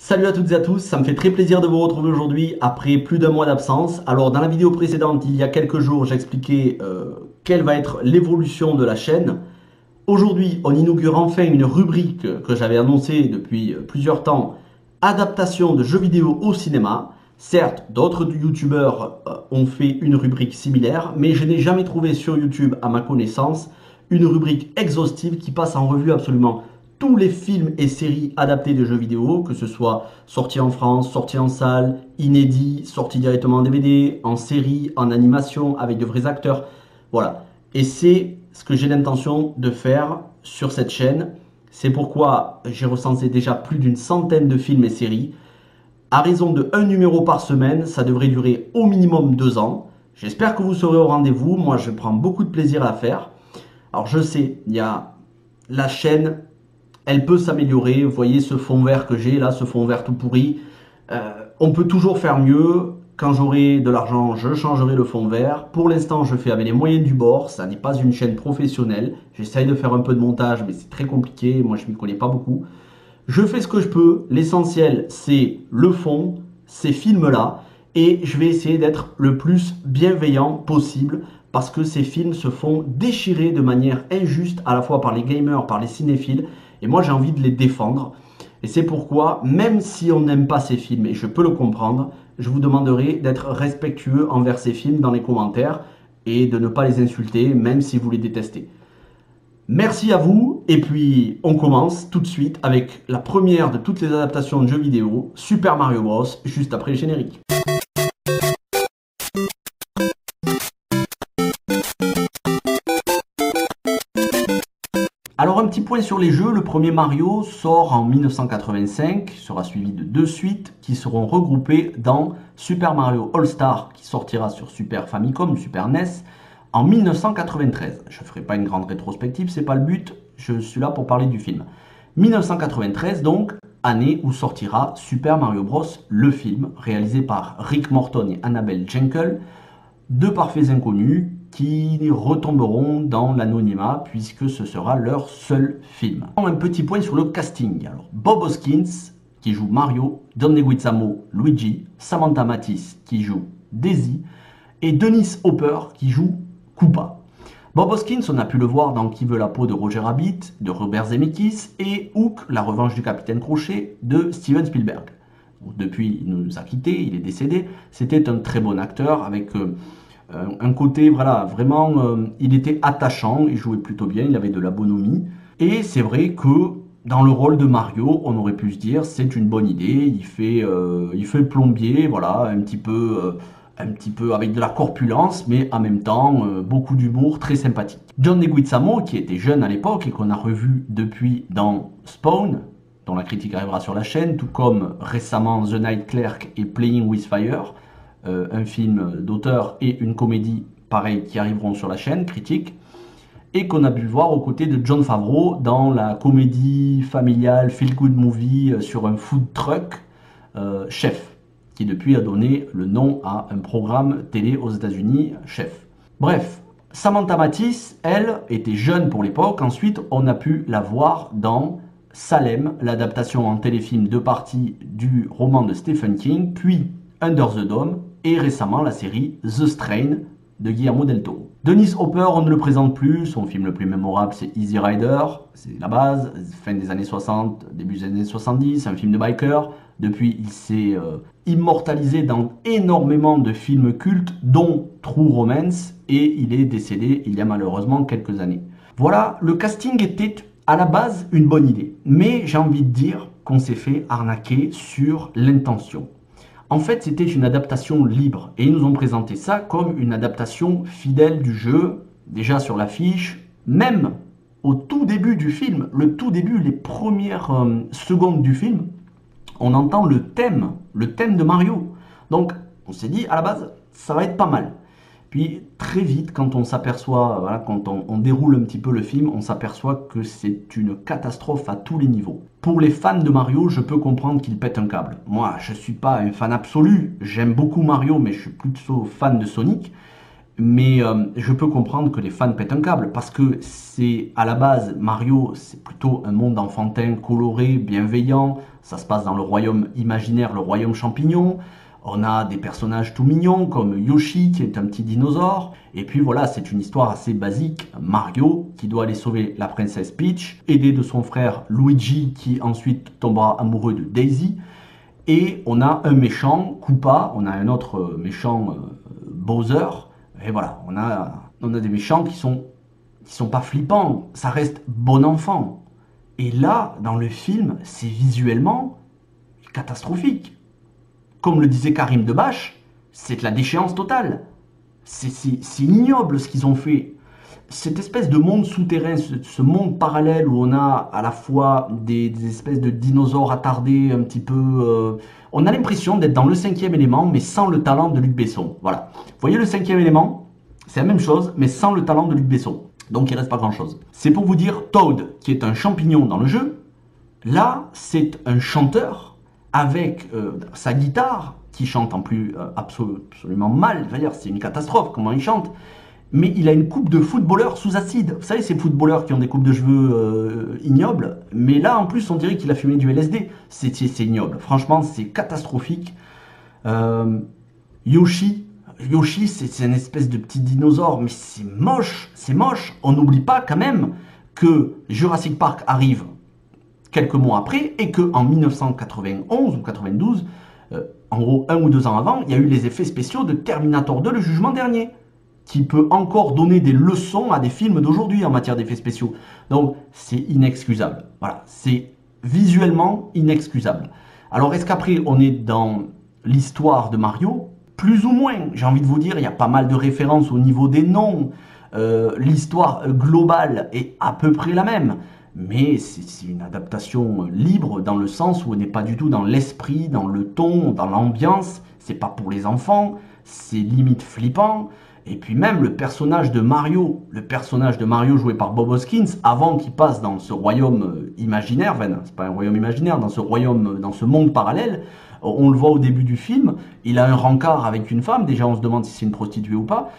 Salut à toutes et à tous, ça me fait très plaisir de vous retrouver aujourd'hui après plus d'un mois d'absence. Alors dans la vidéo précédente, il y a quelques jours, j'expliquais quelle va être l'évolution de la chaîne. Aujourd'hui, on inaugure enfin une rubrique que j'avais annoncée depuis plusieurs temps, adaptation de jeux vidéo au cinéma. Certes, d'autres youtubeurs ont fait une rubrique similaire, mais je n'ai jamais trouvé sur YouTube, à ma connaissance, une rubrique exhaustive qui passe en revue absolument tous les films et séries adaptés de jeux vidéo, que ce soit sortis en France, sortis en salle, inédits, sortis directement en DVD, en série, en animation, avec de vrais acteurs. Voilà. Et c'est ce que j'ai l'intention de faire sur cette chaîne. C'est pourquoi j'ai recensé déjà plus d'une centaine de films et séries. À raison de un numéro par semaine, ça devrait durer au minimum 2 ans. J'espère que vous serez au rendez-vous. Moi, je prends beaucoup de plaisir à la faire. Alors, je sais, il y a la chaîne, elle peut s'améliorer. Vous voyez ce fond vert que j'ai là, ce fond vert tout pourri. On peut toujours faire mieux. Quand j'aurai de l'argent, je changerai le fond vert. Pour l'instant, je fais avec les moyens du bord. Ça n'est pas une chaîne professionnelle. J'essaye de faire un peu de montage, mais c'est très compliqué. Moi, je ne m'y connais pas beaucoup. Je fais ce que je peux. L'essentiel, c'est le fond, ces films-là. Et je vais essayer d'être le plus bienveillant possible parce que ces films se font déchirer de manière injuste à la fois par les gamers, par les cinéphiles. Et moi, j'ai envie de les défendre. Et c'est pourquoi, même si on n'aime pas ces films, et je peux le comprendre, je vous demanderai d'être respectueux envers ces films dans les commentaires et de ne pas les insulter, même si vous les détestez. Merci à vous, et puis on commence tout de suite avec la première de toutes les adaptations de jeux vidéo, Super Mario Bros, juste après le générique. Alors un petit point sur les jeux, le premier Mario sort en 1985, sera suivi de 2 suites qui seront regroupées dans Super Mario All-Star qui sortira sur Super Famicom, Super NES, en 1993. Je ne ferai pas une grande rétrospective, c'est pas le but, je suis là pour parler du film. 1993 donc, année où sortira Super Mario Bros, le film, réalisé par Rick Morton et Annabelle Jankel, deux parfaits inconnus qui retomberont dans l'anonymat puisque ce sera leur seul film. Un petit point sur le casting. Alors, Bob Hoskins qui joue Mario, John Leguizamo Luigi, Samantha Mathis qui joue Daisy et Dennis Hopper qui joue Koopa. Bob Hoskins, on a pu le voir dans Qui veut la peau de Roger Rabbit, de Robert Zemeckis et Hook, la revanche du capitaine Crochet de Steven Spielberg. Depuis, il nous a quittés, il est décédé. C'était un très bon acteur avec un côté, voilà, vraiment, il était attachant, il jouait plutôt bien, il avait de la bonhomie. Et c'est vrai que dans le rôle de Mario, on aurait pu se dire, c'est une bonne idée, il fait le plombier, voilà, un petit peu avec de la corpulence, mais en même temps, beaucoup d'humour, très sympathique. John Leguizamo, qui était jeune à l'époque et qu'on a revu depuis dans Spawn, dont la critique arrivera sur la chaîne, tout comme récemment The Night Clerk et Playing with Fire, un film d'auteur et une comédie pareil qui arriveront sur la chaîne, critique, et qu'on a pu voir aux côtés de Jon Favreau dans la comédie familiale Feel Good Movie sur un food truck, Chef, qui depuis a donné le nom à un programme télé aux États-Unis, Chef. Bref, Samantha Mathis, elle, était jeune pour l'époque. Ensuite, on a pu la voir dans Salem, l'adaptation en téléfilm de partie du roman de Stephen King, puis Under the Dome, et récemment la série The Strain de Guillermo del Toro. Dennis Hopper, on ne le présente plus, son film le plus mémorable c'est Easy Rider, c'est la base, fin des années 60, début des années 70, un film de biker. Depuis, il s'est immortalisé dans énormément de films cultes, dont True Romance, et il est décédé il y a malheureusement quelques années. Voilà, le casting était à la base une bonne idée, mais j'ai envie de dire qu'on s'est fait arnaquer sur l'intention. En fait, c'était une adaptation libre et ils nous ont présenté ça comme une adaptation fidèle du jeu, déjà sur l'affiche, même au tout début du film, le tout début, les premières secondes du film, on entend le thème de Mario. Donc, on s'est dit, à la base, ça va être pas mal. Puis, très vite, quand on s'aperçoit, voilà, quand on déroule un petit peu le film, on s'aperçoit que c'est une catastrophe à tous les niveaux. Pour les fans de Mario, je peux comprendre qu'ils pètent un câble. Moi, je ne suis pas un fan absolu. J'aime beaucoup Mario, mais je suis plutôt fan de Sonic. Mais je peux comprendre que les fans pètent un câble parce que c'est à la base, Mario, c'est plutôt un monde enfantin, coloré, bienveillant. Ça se passe dans le royaume imaginaire, le royaume champignon. On a des personnages tout mignons comme Yoshi qui est un petit dinosaure. Et puis voilà, c'est une histoire assez basique. Mario qui doit aller sauver la princesse Peach, aidé de son frère Luigi qui ensuite tombera amoureux de Daisy. Et on a un méchant, Koopa, on a un autre méchant, Bowser. Et voilà, on a des méchants qui sont pas flippants. Ça reste bon enfant. Et là, dans le film, c'est visuellement catastrophique. Comme le disait Karim Debache, c'est de la déchéance totale. C'est ignoble ce qu'ils ont fait. Cette espèce de monde souterrain, ce monde parallèle où on a à la fois des espèces de dinosaures attardés un petit peu... on a l'impression d'être dans le 5e élément, mais sans le talent de Luc Besson. Voilà. Vous voyez le 5e élément? C'est la même chose, mais sans le talent de Luc Besson. Donc il reste pas grand-chose. C'est pour vous dire, Toad, qui est un champignon dans le jeu, là, c'est un chanteur avec sa guitare, qui chante en plus absolument mal, c'est une catastrophe comment il chante, mais il a une coupe de footballeur sous acide. Vous savez, ces footballeurs qui ont des coupes de cheveux ignobles, mais là en plus on dirait qu'il a fumé du LSD, c'est ignoble, franchement c'est catastrophique. Yoshi, c'est une espèce de petit dinosaure, mais c'est moche, c'est moche. On n'oublie pas quand même que Jurassic Park arrive quelques mois après, et qu'en 1991 ou 92, en gros 1 ou 2 ans avant, il y a eu les effets spéciaux de Terminator 2, le jugement dernier, qui peut encore donner des leçons à des films d'aujourd'hui en matière d'effets spéciaux. Donc c'est inexcusable. Voilà, c'est visuellement inexcusable. Alors est-ce qu'après on est dans l'histoire de Mario? Plus ou moins, j'ai envie de vous dire, il y a pas mal de références au niveau des noms. L'histoire globale est à peu près la même. Mais c'est une adaptation libre dans le sens où on n'est pas du tout dans l'esprit, dans le ton, dans l'ambiance. C'est pas pour les enfants, c'est limite flippant. Et puis même le personnage de Mario joué par Bob Hoskins, avant qu'il passe dans ce royaume imaginaire, enfin c'est pas un royaume imaginaire, dans ce royaume, dans ce monde parallèle, on le voit au début du film, il a un rencard avec une femme, déjà on se demande si c'est une prostituée ou pas,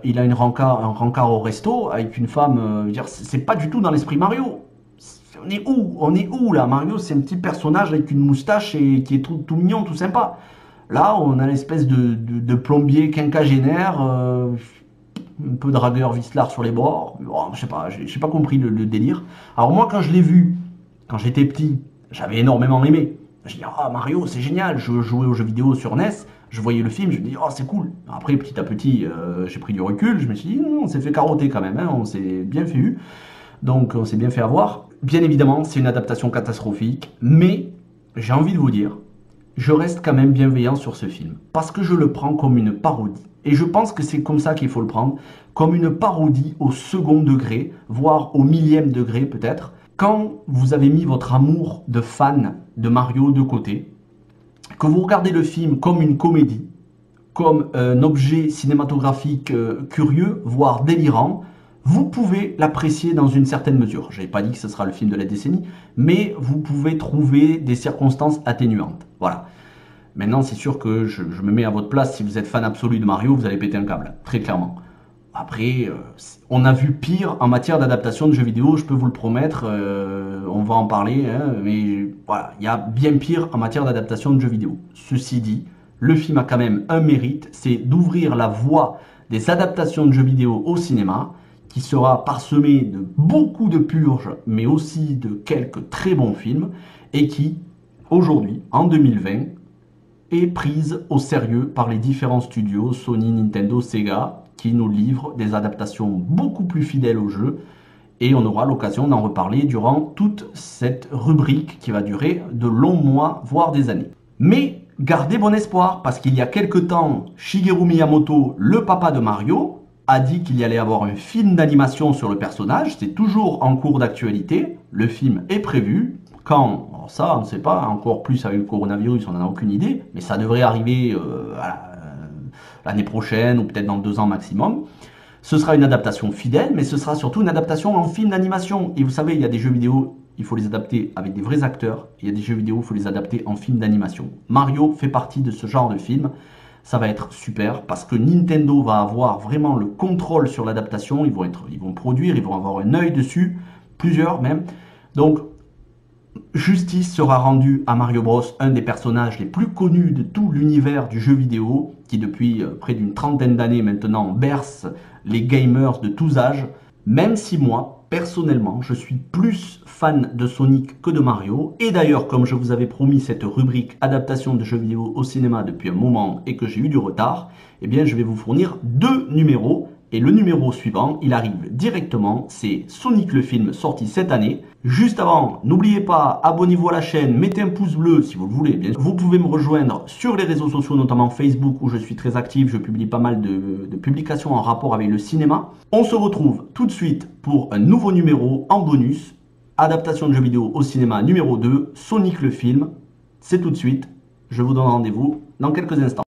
il a un rencard au resto avec une femme, c'est pas du tout dans l'esprit Mario. On est où là? Mario c'est un petit personnage avec une moustache et qui est tout mignon, tout sympa. Là on a l'espèce de plombier quinquagénaire, un peu dragueur vicelard sur les bords. Oh, je sais pas, j'ai pas compris le délire. Alors moi quand je l'ai vu, quand j'étais petit, j'avais énormément aimé. Je dis, ah Mario, c'est génial, je jouais aux jeux vidéo sur NES, je voyais le film, je me dis, oh c'est cool. Après, petit à petit, j'ai pris du recul, je me suis dit, non, on s'est fait carotter quand même, hein, on s'est bien fait eu, donc on s'est bien fait avoir. Bien évidemment, c'est une adaptation catastrophique, mais j'ai envie de vous dire, je reste quand même bienveillant sur ce film, parce que je le prends comme une parodie. Et je pense que c'est comme ça qu'il faut le prendre, comme une parodie au second degré, voire au millième degré peut-être. Quand vous avez mis votre amour de fan de Mario de côté, que vous regardez le film comme une comédie, comme un objet cinématographique curieux, voire délirant, vous pouvez l'apprécier dans une certaine mesure. Je n'ai pas dit que ce sera le film de la décennie, mais vous pouvez trouver des circonstances atténuantes. Voilà. Maintenant, c'est sûr que je me mets à votre place. Si vous êtes fan absolu de Mario, vous allez péter un câble, très clairement. Après, on a vu pire en matière d'adaptation de jeux vidéo, je peux vous le promettre, on va en parler, hein, mais voilà, il y a bien pire en matière d'adaptation de jeux vidéo. Ceci dit, le film a quand même un mérite, c'est d'ouvrir la voie des adaptations de jeux vidéo au cinéma, qui sera parsemé de beaucoup de purges, mais aussi de quelques très bons films, et qui, aujourd'hui, en 2020, est prise au sérieux par les différents studios, Sony, Nintendo, Sega, qui nous livrent des adaptations beaucoup plus fidèles au jeu, et on aura l'occasion d'en reparler durant toute cette rubrique qui va durer de longs mois, voire des années. Mais gardez bon espoir, parce qu'il y a quelque temps, Shigeru Miyamoto, le papa de Mario, a dit qu'il y allait avoir un film d'animation sur le personnage, c'est toujours en cours d'actualité, le film est prévu, quand? Alors ça, on ne sait pas, encore plus avec le coronavirus, on n'en a aucune idée, mais ça devrait arriver l'année prochaine ou peut-être dans 2 ans maximum. Ce sera une adaptation fidèle, mais ce sera surtout une adaptation en film d'animation. Et vous savez, il y a des jeux vidéo, il faut les adapter avec des vrais acteurs. Il y a des jeux vidéo, il faut les adapter en film d'animation. Mario fait partie de ce genre de film. Ça va être super parce que Nintendo va avoir vraiment le contrôle sur l'adaptation. Ils vont produire, ils vont avoir un œil dessus, plusieurs même. Donc, Justice sera rendue à Mario Bros, un des personnages les plus connus de tout l'univers du jeu vidéo, qui depuis près d'une trentaine d'années maintenant berce les gamers de tous âges, même si moi, personnellement, je suis plus fan de Sonic que de Mario. Et d'ailleurs, comme je vous avais promis cette rubrique adaptation de jeux vidéo au cinéma depuis un moment et que j'ai eu du retard, eh bien je vais vous fournir 2 numéros. Et le numéro suivant, il arrive directement, c'est Sonic le film sorti cette année. Juste avant, n'oubliez pas, abonnez-vous à la chaîne, mettez un pouce bleu si vous le voulez. Bien sûr. Vous pouvez me rejoindre sur les réseaux sociaux, notamment Facebook où je suis très actif, je publie pas mal de publications en rapport avec le cinéma. On se retrouve tout de suite pour un nouveau numéro en bonus, adaptation de jeux vidéo au cinéma numéro 2, Sonic le film. C'est tout de suite, je vous donne rendez-vous dans quelques instants.